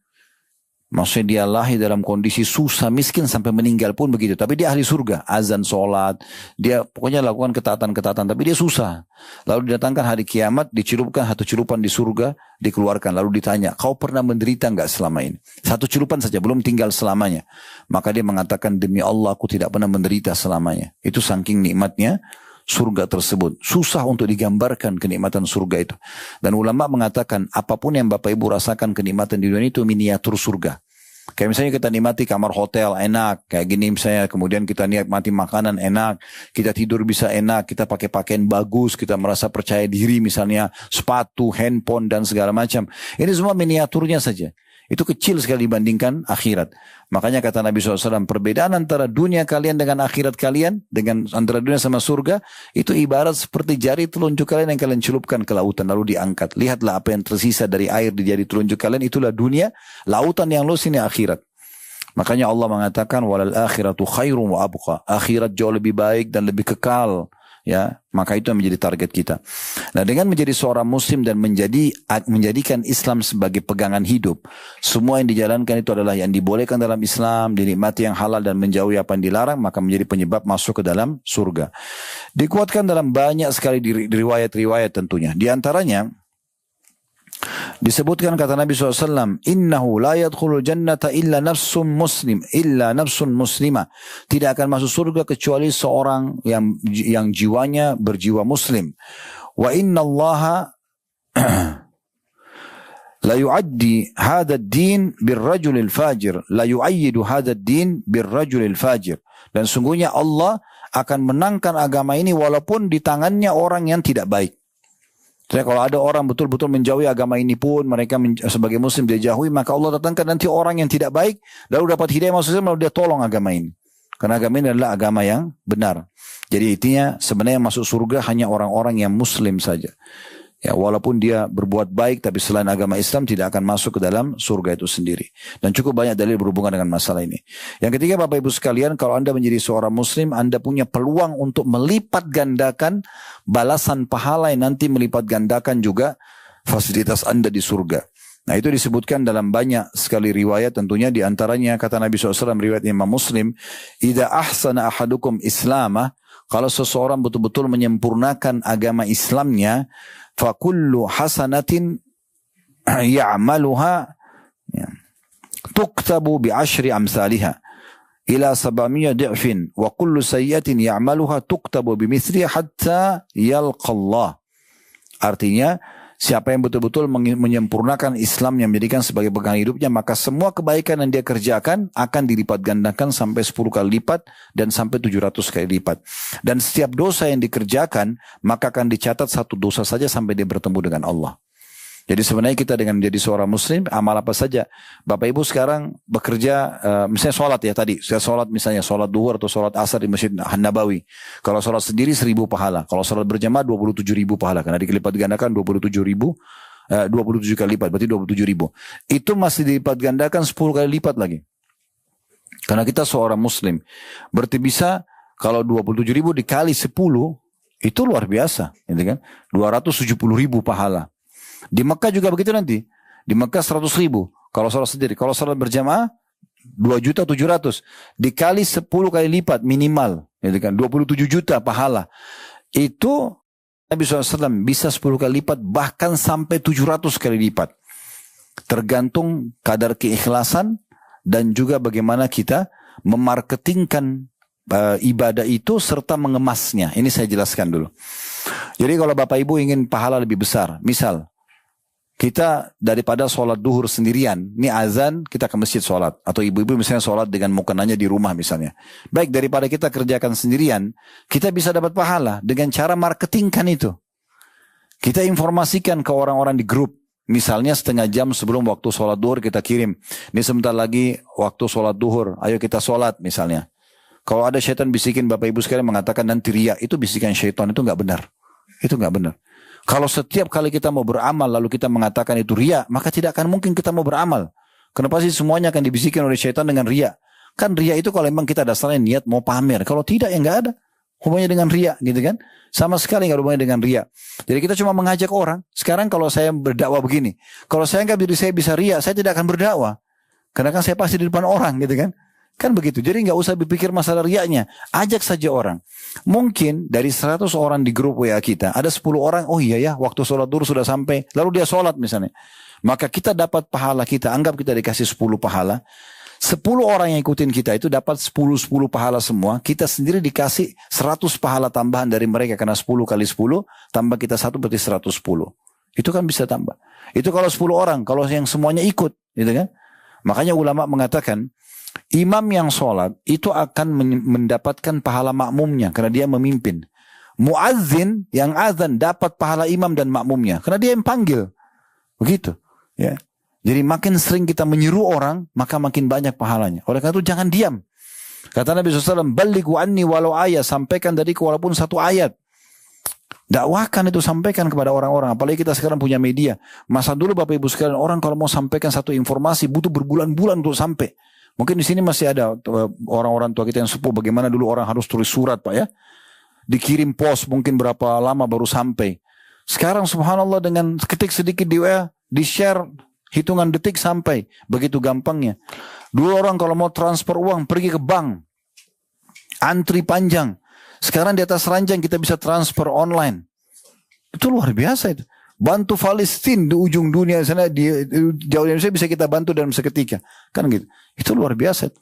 Maksudnya dia lahir dalam kondisi susah, miskin sampai meninggal pun begitu. Tapi dia ahli surga, azan, sholat. Dia pokoknya lakukan ketaatan-ketaatan, tapi dia susah. Lalu didatangkan hari kiamat, dicelupkan satu celupan di surga, dikeluarkan. Lalu ditanya, kau pernah menderita enggak selama ini? Satu celupan saja, belum tinggal selamanya. Maka dia mengatakan, demi Allah aku tidak pernah menderita selamanya. Itu saking nikmatnya surga tersebut. Susah untuk digambarkan kenikmatan surga itu. Dan ulama mengatakan apapun yang Bapak Ibu rasakan kenikmatan di dunia itu miniatur surga. Kayak misalnya kita nikmati kamar hotel enak, kayak gini misalnya, kemudian kita nikmati makanan enak, kita tidur bisa enak, kita pakai pakaian bagus, kita merasa percaya diri misalnya, sepatu, handphone dan segala macam. Ini semua miniaturnya saja. Itu kecil sekali dibandingkan akhirat. Makanya kata Nabi SAW, perbedaan antara dunia kalian dengan akhirat kalian, dengan antara dunia sama surga, itu ibarat seperti jari telunjuk kalian yang kalian celupkan ke lautan, lalu diangkat. Lihatlah apa yang tersisa dari air di jari telunjuk kalian, itulah dunia, lautan yang luas ini akhirat. Makanya Allah mengatakan, walal akhiratu khairum wa abqa. Akhirat jauh lebih baik dan lebih kekal. Ya, maka itu yang menjadi target kita. Nah, dengan menjadi seorang muslim dan menjadikan Islam sebagai pegangan hidup, semua yang dijalankan itu adalah yang dibolehkan dalam Islam, dinikmati yang halal dan menjauhi apa yang dilarang, maka menjadi penyebab masuk ke dalam surga. Dikuatkan dalam banyak sekali riwayat-riwayat tentunya. Di antaranya disebutkan kata Nabi SAW, innahu la yadkhulul jannata illa nafsun muslimah. Tidak akan masuk surga kecuali seorang yang jiwanya berjiwa muslim. Wa inna allaha la yu'addi hadha ad-din birrajulil fajir. La yu'ayyidu hadha ad-din birrajulil fajir. Dan sungguhnya Allah akan menangkan agama ini walaupun di tangannya orang yang tidak baik. Jadi kalau ada orang betul-betul menjauhi agama ini pun, mereka sebagai muslim dia jauhi, maka Allah datangkan nanti orang yang tidak baik, lalu dapat hidayah masuk Islam, lalu dia tolong agama ini. Karena agama ini adalah agama yang benar. Jadi intinya sebenarnya masuk surga hanya orang-orang yang muslim saja. Ya, walaupun dia berbuat baik, tapi selain agama Islam tidak akan masuk ke dalam surga itu sendiri. Dan cukup banyak dalil berhubungan dengan masalah ini. Yang ketiga, Bapak Ibu sekalian, kalau Anda menjadi seorang muslim, Anda punya peluang untuk melipat gandakan balasan pahala yang nanti melipat gandakan juga fasilitas Anda di surga. Nah, itu disebutkan dalam banyak sekali riwayat, tentunya di antaranya kata Nabi SAW, riwayat Imam Muslim, idza ahsana ahadukum islamah, kalau seseorang betul-betul menyempurnakan agama Islamnya, fakullu hasanatin ya'maluha tuktabu bi'ashri amsalihha ila 700 di'fin wa kullu sayyi'atin ya'maluha tuktabu bimithliha hatta yalqa Allah. Artinya, siapa yang betul-betul menyempurnakan Islam yang menjadikan sebagai pegangan hidupnya, maka semua kebaikan yang dia kerjakan akan dilipat gandakan sampai 10 kali lipat dan sampai 700 kali lipat. Dan setiap dosa yang dikerjakan, maka akan dicatat satu dosa saja sampai dia bertemu dengan Allah. Jadi sebenarnya kita dengan menjadi seorang muslim, amal apa saja. Bapak Ibu sekarang bekerja, misalnya sholat ya tadi. Saya sholat misalnya, sholat duhur atau sholat asar di Masjid Nabawi. Kalau sholat sendiri 1000 pahala. Kalau sholat berjamaah 27.000 pahala. Karena dilipat gandakan 27 kali lipat, berarti 27.000. Itu masih dilipat gandakan 10 kali lipat lagi. Karena kita seorang muslim. Berarti bisa kalau 27.000 dikali 10, itu luar biasa. Gitu kan? 270.000 pahala. Di Mekah juga begitu nanti. Di Mekah 100.000. Kalau sholat sendiri. Kalau sholat berjamaah 2.700.000. Dikali 10 kali lipat minimal. 27 juta pahala. Itu Nabi SAW bisa 10 kali lipat. Bahkan sampai 700 kali lipat. Tergantung kadar keikhlasan. Dan juga bagaimana kita memarketingkan ibadah itu serta mengemasnya. Ini saya jelaskan dulu. Jadi kalau Bapak Ibu ingin pahala lebih besar. Misal. Kita daripada sholat duhur sendirian, ini azan kita ke masjid sholat. Atau ibu-ibu misalnya sholat dengan mukenanya di rumah misalnya. Baik, daripada kita kerjakan sendirian, kita bisa dapat pahala dengan cara marketingkan itu. Kita informasikan ke orang-orang di grup. Misalnya setengah jam sebelum waktu sholat duhur kita kirim. Ini sebentar lagi waktu sholat duhur, ayo kita sholat misalnya. Kalau ada syaitan bisikin Bapak Ibu sekalian mengatakan nanti riya, itu bisikan syaitan, itu nggak benar. Itu nggak benar. Kalau setiap kali kita mau beramal lalu kita mengatakan itu riya, maka tidak akan mungkin kita mau beramal. Kenapa sih semuanya akan dibisikkan oleh syaitan dengan riya? Kan riya itu kalau memang kita dasarnya niat mau pamer. Kalau tidak ya nggak ada hubungannya dengan riya, gitu kan? Sama sekali nggak hubungannya dengan riya. Jadi kita cuma mengajak orang. Sekarang kalau saya berdakwah begini, kalau saya nggak diri saya bisa riya, saya tidak akan berdakwah. Karena kan saya pasti di depan orang, gitu kan? Kan begitu. Jadi nggak usah berpikir masalah riyanya. Ajak saja orang. Mungkin dari 100 orang di grup WA kita, ada 10 orang, oh iya ya, waktu sholat duhur sudah sampai. Lalu dia sholat misalnya. Maka kita dapat pahala kita, anggap kita dikasih 10 pahala. 10 orang yang ikutin kita itu dapat 10 pahala semua. Kita sendiri dikasih 100 pahala tambahan dari mereka. Karena 10 kali 10 tambah kita 1 berarti 110. Itu kan bisa tambah. Itu kalau 10 orang. Kalau yang semuanya ikut. Gitu kan? Makanya ulama mengatakan imam yang sholat itu akan mendapatkan pahala makmumnya. Karena dia memimpin. Muazzin yang azan dapat pahala imam dan makmumnya. Karena dia yang panggil. Begitu. Ya. Jadi makin sering kita menyeru orang, maka makin banyak pahalanya. Oleh karena itu jangan diam. Kata Nabi SAW, "Balighu anni walau ayat." Sampaikan dariku walaupun 1 ayat. Dakwahkan itu, sampaikan kepada orang-orang. Apalagi kita sekarang punya media. Masa dulu Bapak Ibu sekalian, orang kalau mau sampaikan satu informasi butuh berbulan-bulan untuk sampai. Mungkin di sini masih ada orang-orang tua kita yang sepuh. Bagaimana dulu orang harus tulis surat, Pak ya. Dikirim pos mungkin berapa lama baru sampai. Sekarang subhanallah dengan ketik sedikit di WA, di-share hitungan detik sampai. Begitu gampangnya. Dulu orang kalau mau transfer uang pergi ke bank. Antri panjang. Sekarang di atas ranjang kita bisa transfer online. Itu luar biasa itu. Bantu Palestina di ujung dunia sana, di jauh Indonesia bisa kita bantu dalam seketika. Kan gitu. Itu luar biasa.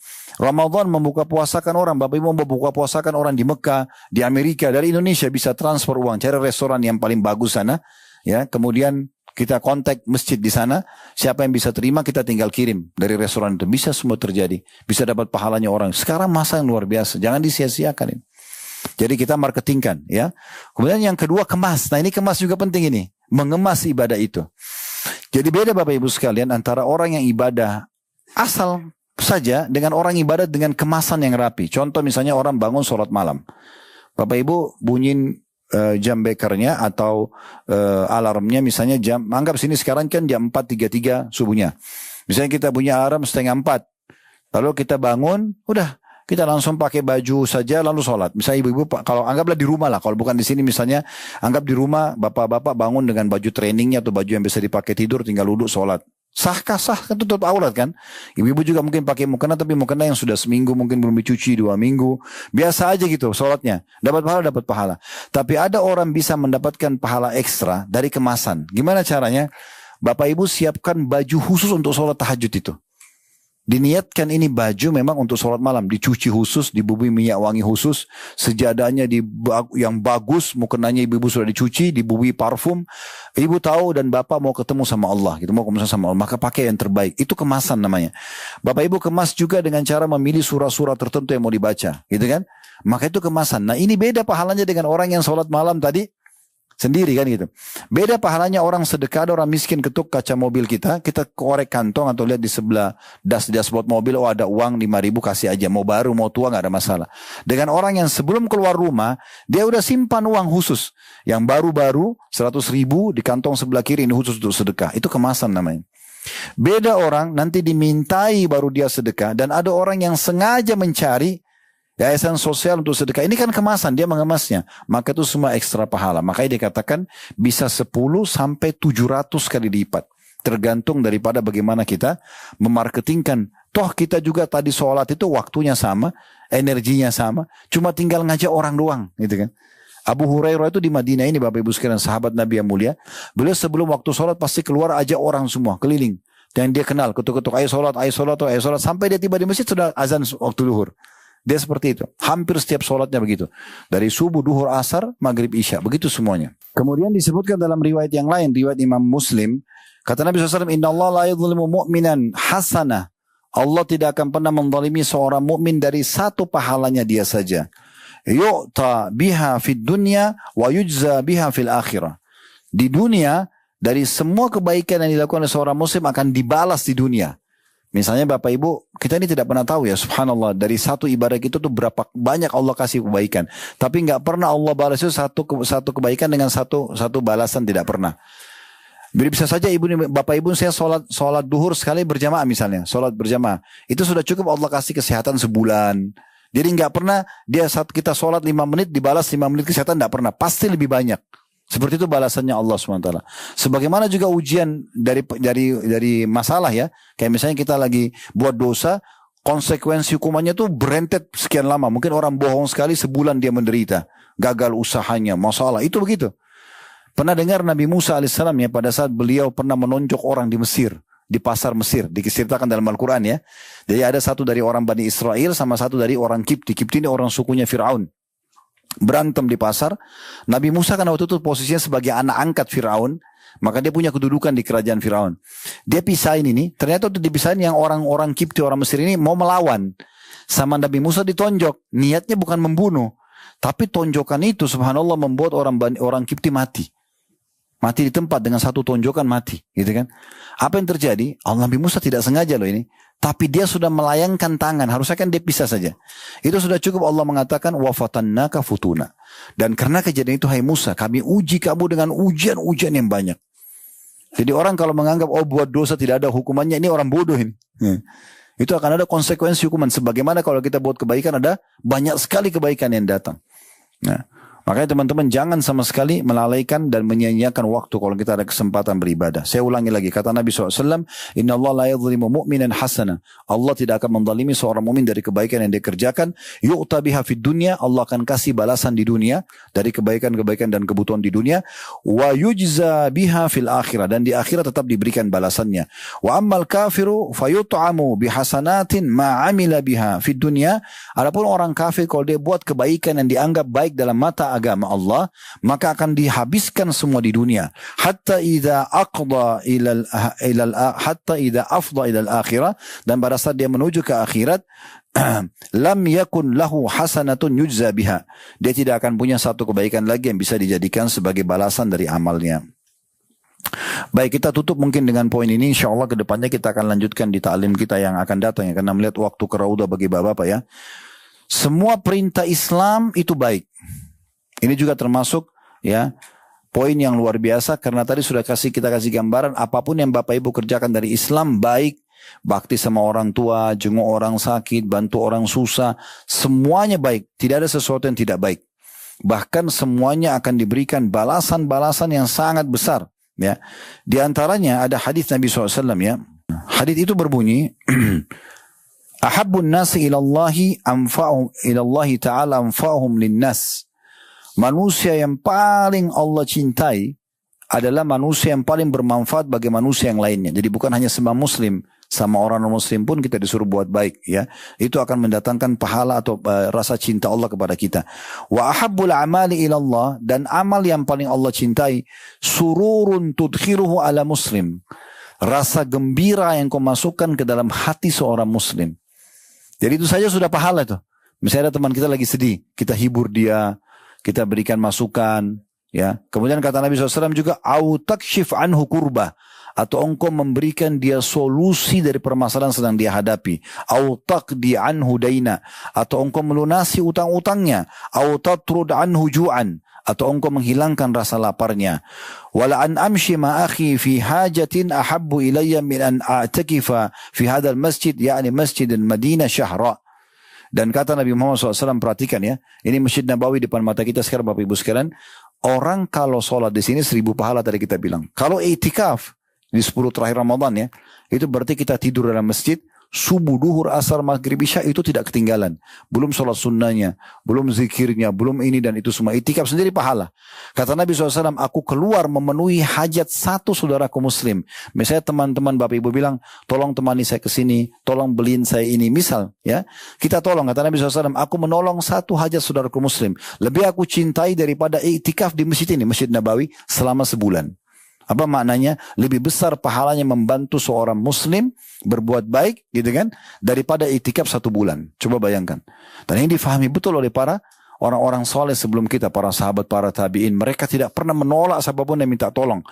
Ramadan membuka puasakan orang. Bapak Ibu membuka puasakan orang di Mekah, di Amerika, dari Indonesia bisa transfer uang. Cari restoran yang paling bagus sana. Ya, kemudian kita kontak masjid di sana, siapa yang bisa terima kita tinggal kirim dari restoran itu. Bisa semua terjadi, bisa dapat pahalanya orang. Sekarang masa yang luar biasa, jangan disia-siakan ini. Jadi kita marketingkan ya. Kemudian yang kedua kemas. Nah ini kemas juga penting ini, mengemas ibadah itu. Jadi beda Bapak Ibu sekalian antara orang yang ibadah asal saja dengan orang ibadah dengan kemasan yang rapi. Contoh misalnya orang bangun sholat malam. Bapak Ibu bunyiin jam bekernya atau alarmnya misalnya anggap sini sekarang kan jam 4.33 subuhnya. Misalnya kita punya alarm 3:30. Lalu kita bangun, udah kita langsung pakai baju saja lalu sholat. Misalnya ibu-ibu kalau anggaplah di rumah lah, kalau bukan di sini misalnya anggap di rumah bapak-bapak bangun dengan baju trainingnya atau baju yang bisa dipakai tidur tinggal duduk sholat. Sahkah? Sah kan tutup aurat kan. Ibu-ibu juga mungkin pakai mukena tapi mukena yang sudah seminggu mungkin belum dicuci 2 minggu. Biasa aja gitu sholatnya. Dapat pahala. Tapi ada orang bisa mendapatkan pahala ekstra dari kemasan. Gimana caranya? Bapak Ibu siapkan baju khusus untuk sholat tahajud itu. Diniatkan ini baju memang untuk sholat malam. Dicuci khusus, dibubui minyak wangi khusus. Sejadahnya yang bagus, mukenanya ibu-ibu sudah dicuci, dibubui parfum. Ibu tahu dan bapak mau ketemu sama Allah. Gitu, mau ketemu sama Allah. Maka pakai yang terbaik. Itu kemasan namanya. Bapak ibu kemas juga dengan cara memilih surah-surah tertentu yang mau dibaca. Gitu kan? Maka itu kemasan. Nah ini beda pahalanya dengan orang yang sholat malam tadi. Sendiri kan gitu. Beda pahalanya orang sedekah, orang miskin ketuk kaca mobil kita korek kantong atau lihat di sebelah dashboard mobil, oh ada uang 5.000 kasih aja, mau baru mau tua gak ada masalah. Dengan orang yang sebelum keluar rumah, dia udah simpan uang khusus. Yang baru-baru 100.000 di kantong sebelah kiri ini khusus untuk sedekah. Itu kemasan namanya. Beda orang nanti dimintai baru dia sedekah, dan ada orang yang sengaja mencari yayasan sosial untuk sedekah. Ini kan kemasan, dia mengemasnya. Maka itu semua ekstra pahala. Makanya dikatakan bisa 10 sampai 700 kali lipat. Tergantung daripada bagaimana kita memarketingkan. Toh kita juga tadi sholat itu waktunya sama, energinya sama. Cuma tinggal ngajak orang doang. Gitu kan. Abu Hurairah itu di Madinah ini Bapak Ibu sekalian, sahabat Nabi yang mulia. Beliau sebelum waktu sholat pasti keluar ajak orang semua keliling. Dan dia kenal, ketuk-ketuk, ayo sholat, ayo sholat, ayo sholat. Sampai dia tiba di masjid sudah azan waktu zuhur. Dia seperti itu. Hampir setiap sholatnya begitu. Dari subuh, duhur, asar, maghrib, isya. Begitu semuanya. Kemudian disebutkan dalam riwayat yang lain. Riwayat Imam Muslim. Kata Nabi SAW, Inna Allah la yadhlimu mu'minan hasanah. Allah tidak akan pernah menzalimi seorang mukmin dari satu pahalanya dia saja. Yu'ta biha fid dunya wa yujza biha fil akhirah. Di dunia, dari semua kebaikan yang dilakukan oleh seorang muslim akan dibalas di dunia. Misalnya Bapak Ibu, kita ini tidak pernah tahu ya, subhanallah, dari satu ibadah kita tuh berapa banyak Allah kasih kebaikan. Tapi nggak pernah Allah balas itu satu kebaikan dengan satu balasan, tidak pernah. Bisa saja Bapak Ibu saya sholat duhur sekali berjamaah misalnya, sholat berjamaah. Itu sudah cukup Allah kasih kesehatan sebulan. Jadi nggak pernah dia saat kita sholat 5 menit dibalas 5 menit kesehatan, nggak pernah. Pasti lebih banyak. Seperti itu balasannya Allah SWT. Sebagaimana juga ujian dari masalah ya. Kayak misalnya kita lagi buat dosa, konsekuensi hukumannya tuh berentet sekian lama. Mungkin orang bohong sekali sebulan dia menderita. Gagal usahanya, masalah. Itu begitu. Pernah dengar Nabi Musa alaihissalam ya, pada saat beliau pernah menonjok orang di Mesir. di pasar Mesir. Diceritakan dalam Al-Quran ya. Jadi ada satu dari orang Bani Israel sama satu dari orang Kipti. Kipti ini orang sukunya Fir'aun. Berantem di pasar. Nabi Musa kan waktu itu posisinya sebagai anak angkat Fir'aun. Maka dia punya kedudukan di kerajaan Fir'aun. Dia pisahin ini. Ternyata waktu dipisahin yang orang-orang Kipti, orang Mesir ini mau melawan. Sama Nabi Musa ditonjok. Niatnya bukan membunuh. Tapi tonjokan itu subhanallah membuat orang Kipti mati. Mati di tempat dengan satu tonjokan mati. Gitu kan. Apa yang terjadi? Nabi Musa tidak sengaja loh ini. Tapi dia sudah melayangkan tangan. Harusnya kan dia pisah saja. Itu sudah cukup Allah mengatakan. وَفَتَنَّكَ فُتُونَ. Dan karena kejadian itu hai Musa. Kami uji kamu dengan ujian-ujian yang banyak. Jadi orang kalau menganggap buat dosa tidak ada hukumannya. Ini orang bodoh ini. Itu akan ada konsekuensi hukuman. Sebagaimana kalau kita buat kebaikan ada banyak sekali kebaikan yang datang. Nah, makanya teman-teman jangan sama sekali melalaikan dan menyia-nyiakan waktu kalau kita ada kesempatan beribadah. Saya ulangi lagi kata Nabi SAW, Inna Allah la yadhlimu mu'minan hasana. Allah tidak akan mendalimi seorang mu'min dari kebaikan yang dia kerjakan. Yu'ta biha fid dunya, Allah akan kasih balasan di dunia dari kebaikan-kebaikan dan kebutuhan di dunia. Wa yujza biha fil akhirah, dan di akhirat tetap diberikan balasannya. Wa ammal kafiru fayut'amu bihasanatin ma'amila biha fid dunya. Adapun orang kafir kalau dia buat kebaikan yang dianggap baik dalam mata agama Allah, maka akan dihabiskan semua di dunia. Hatta idza afda ila al-akhirah, dan pada saat dia menuju ke akhirat, lam yakun lahu hasanatun yujza biha. Dia tidak akan punya satu kebaikan lagi yang bisa dijadikan sebagai balasan dari amalnya. Baik, kita tutup mungkin dengan poin ini. InsyaAllah ke depannya kita akan lanjutkan di ta'lim kita yang akan datang ya, karena melihat waktu keraudah bagi bapak-bapak ya. Semua perintah Islam itu baik. Ini juga termasuk ya poin yang luar biasa, karena tadi sudah kita kasih gambaran apapun yang Bapak Ibu kerjakan dari Islam baik, bakti sama orang tua, jenguk orang sakit, bantu orang susah, semuanya baik. Tidak ada sesuatu yang tidak baik. Bahkan semuanya akan diberikan balasan-balasan yang sangat besar. Ya, di antaranya ada hadis Nabi SAW ya. Hadis itu berbunyi, Ahabbun nasi ilallahi anfa'uhum ilallahi ta'ala anfa'uhum linnas. Manusia yang paling Allah cintai adalah manusia yang paling bermanfaat bagi manusia yang lainnya. Jadi bukan hanya sama muslim, sama orang non-muslim pun kita disuruh buat baik ya. Itu akan mendatangkan pahala atau rasa cinta Allah kepada kita. Wa ahabbul amali ilallah, dan amal yang paling Allah cintai, sururun tudkhiruhu ala muslim. Rasa gembira yang kau masukkan ke dalam hati seorang muslim. Jadi itu saja sudah pahala tuh. Misalnya ada teman kita lagi sedih, kita hibur dia, kita berikan masukan, ya. Kemudian kata Nabi SAW juga, au takshif anhu kurba, atau engkau memberikan dia solusi dari permasalahan sedang dia hadapi. Au taqdi anhu daina, atau engkau melunasi utang-utangnya. Au tatrud anhu ju'an, atau engkau menghilangkan rasa laparnya. Wala an amshi ma akhi fi hajatin ahabbu ilayya min an a'takifa fi hadzal masjid, yakni Masjid Madinah syahra. Dan kata Nabi Muhammad SAW, perhatikan ya, ini Masjid Nabawi depan mata kita sekarang Bapak Ibu sekalian. Orang kalau sholat di sini 1000 pahala tadi kita bilang. Kalau itikaf di 10 terakhir Ramadan ya, itu berarti kita tidur dalam masjid, subuh, duhur, asar, maghrib, isya itu tidak ketinggalan. Belum sholat sunnahnya, belum zikirnya, belum ini dan itu semua. Itikaf sendiri pahala. Kata Nabi SAW, aku keluar memenuhi hajat satu saudaraku muslim. Misalnya teman-teman Bapak Ibu bilang, tolong temani saya ke sini, tolong beliin saya ini. Misal ya, kita tolong. Kata Nabi SAW, aku menolong satu hajat saudaraku muslim. Lebih aku cintai daripada itikaf di masjid ini, Masjid Nabawi, selama sebulan. Apa maknanya? Lebih besar pahalanya membantu seorang muslim berbuat baik gitu kan, daripada itikaf 1 bulan. Coba bayangkan. Dan ini difahami betul oleh para orang-orang soleh sebelum kita, para sahabat, para tabi'in. Mereka tidak pernah menolak siapapun yang minta tolong.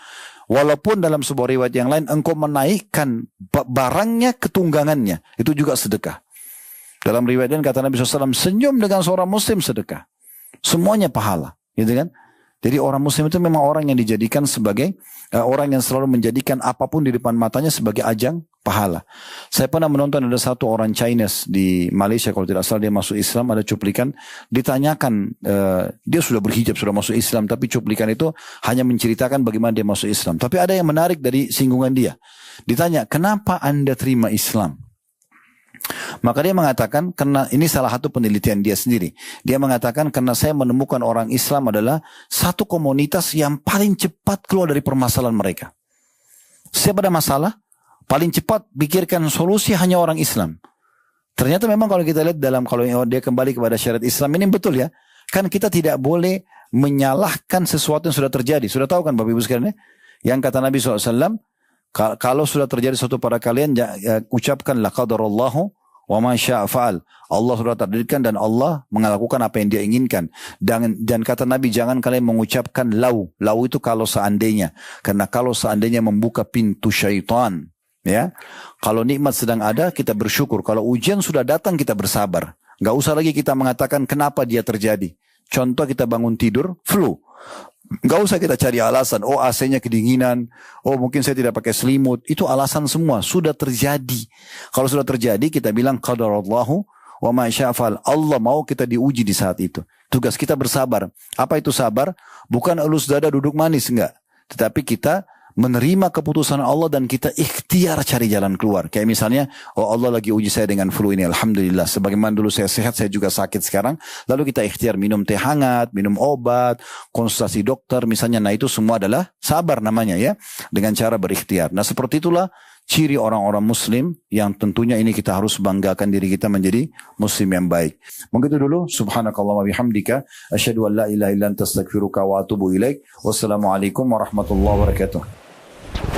Walaupun dalam sebuah riwayat yang lain, engkau menaikkan barangnya ke tunggangannya, itu juga sedekah. Dalam riwayat lain kata Nabi SAW, senyum dengan seorang muslim sedekah. Semuanya pahala. Gitu kan? Jadi orang muslim itu memang orang yang dijadikan sebagai orang yang selalu menjadikan apapun di depan matanya sebagai ajang pahala. Saya pernah menonton ada satu orang Chinese di Malaysia, kalau tidak salah dia masuk Islam, ada cuplikan, ditanyakan, dia sudah berhijab, sudah masuk Islam, tapi cuplikan itu hanya menceritakan bagaimana dia masuk Islam. Tapi ada yang menarik dari singgungan dia. Ditanya, kenapa Anda terima Islam? Maka dia mengatakan, karena ini salah satu penelitian dia sendiri. Dia mengatakan, karena saya menemukan orang Islam adalah satu komunitas yang paling cepat keluar dari permasalahan mereka. Setiap ada masalah, Paling cepat pikirkan solusi hanya orang Islam. Ternyata memang kalau kita lihat kalau dia kembali kepada syariat Islam ini betul ya. Kan kita tidak boleh menyalahkan sesuatu yang sudah terjadi. Sudah tahu kan Bapak Ibu sekalian ya? Yang kata Nabi SAW, kalau sudah terjadi sesuatu pada kalian, ucapkanlah qadarallahu wa ma syaa fa'al. Allah sudah takdirkan dan Allah melakukan apa yang dia inginkan. Dan kata Nabi, jangan kalian mengucapkan lau. Lau itu kalau seandainya. Karena kalau seandainya membuka pintu syaitan. Ya, kalau nikmat sedang ada, kita bersyukur. Kalau ujian sudah datang, kita bersabar. Gak usah lagi kita mengatakan kenapa dia terjadi. Contoh kita bangun tidur, flu. Gak usah kita cari alasan. Oh AC-nya kedinginan. Oh mungkin saya tidak pakai selimut. Itu alasan semua. Sudah terjadi. Kalau sudah terjadi, kita bilang qadarallahu wa ma syaa fa'al. Allah mau kita diuji di saat itu. Tugas kita bersabar. Apa itu sabar? Bukan elus dada duduk manis, enggak. Tetapi kita menerima keputusan Allah dan kita ikhtiar cari jalan keluar. Kayak misalnya, oh Allah lagi uji saya dengan flu ini, alhamdulillah. Sebagaimana dulu saya sehat, saya juga sakit sekarang. Lalu kita ikhtiar minum teh hangat, minum obat, konsultasi dokter misalnya. Nah itu semua adalah sabar namanya ya. Dengan cara berikhtiar. Nah seperti itulah ciri orang-orang muslim yang tentunya ini kita harus banggakan diri kita menjadi muslim yang baik. Mungkin itu dulu. Subhanakallah wa bihamdika. Asyhadu an la ilaha illa anta astaghfiruka wa atubu ilaik. Wassalamualaikum warahmatullahi wabarakatuh.